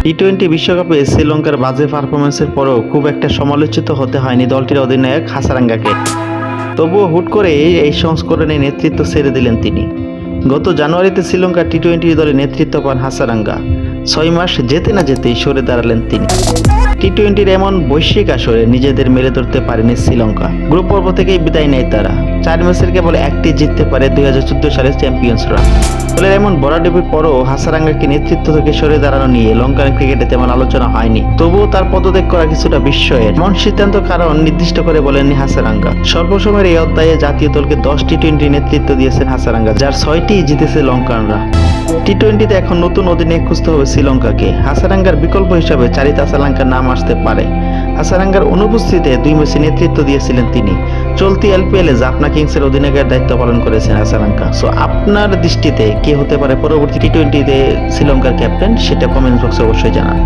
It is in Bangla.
টি-20 বিশ্বকাপে শ্রীলঙ্কার বাজে পারফরমেন্সের পরেও খুব একটা সমালোচিত হতে হয়নি দলটির অধিনায়ক হাসারাঙ্গাকে। তবুও হুট করে এই সংস্করণে নেতৃত্ব ছেড়ে দিলেন তিনি। গত জানুয়ারিতে শ্রীলঙ্কা টি-20 দলে নেতৃত্ব পান হাসারাঙ্গা। 6 মাস যেতে না যেতেই সরে দাঁড়ালেন তিনি। টি-20 এমন বৈশ্বিক আসরে নিজেদের মেলে ধরতে পারেনি শ্রীলঙ্কা। গ্রুপ পর্ব থেকেই বিদায় নেয় তারা। 4 ম্যাচের কেবল একটি জিততে পারে 2014 সালের চ্যাম্পিয়ন্সরা। দলের এমন বড়াডুবির পরও হাসারাঙ্গাকে নেতৃত্ব থেকে সরে দাঁড়ানো নিয়ে লঙ্কান ক্রিকেটে তেমন আলোচনা হয়নি। তবুও তার পদত্যাগ করা কিছুটা বিস্ময়ের। এমন সিদ্ধান্ত কারণ নির্দিষ্ট করে বলেননি হাসারাঙ্গা। স্বল্প সময়ের এই অধ্যায়ে জাতীয় দলকে 10 টি-20 নেতৃত্ব দিয়েছেন হাসারাঙ্গা, যার 6টি জিতেছে লঙ্কানরা। টি-20তে এখন নতুন অধিনায়ক খুঁজতে হবে শ্রীলঙ্কাকে। হাসারাঙ্গার বিকল্প হিসাবে চারিতা আসালাঙ্কার নাম আসতে পারে। হাসারাঙ্গার অনুপস্থিতিতে 2 ম্যাচে নেতৃত্ব দিয়েছিলেন তিনি। চলতি এলপিএলে জাফনা কিংসের অধিনায়কের দায়িত্ব পালন করেছেন হাসারাঙ্গা। সো আপনার দৃষ্টিতে কে হতে পারে পরবর্তী টি-20তে শ্রীলঙ্কার ক্যাপ্টেন, সেটা কমেন্ট বক্সে অবশ্যই জানান।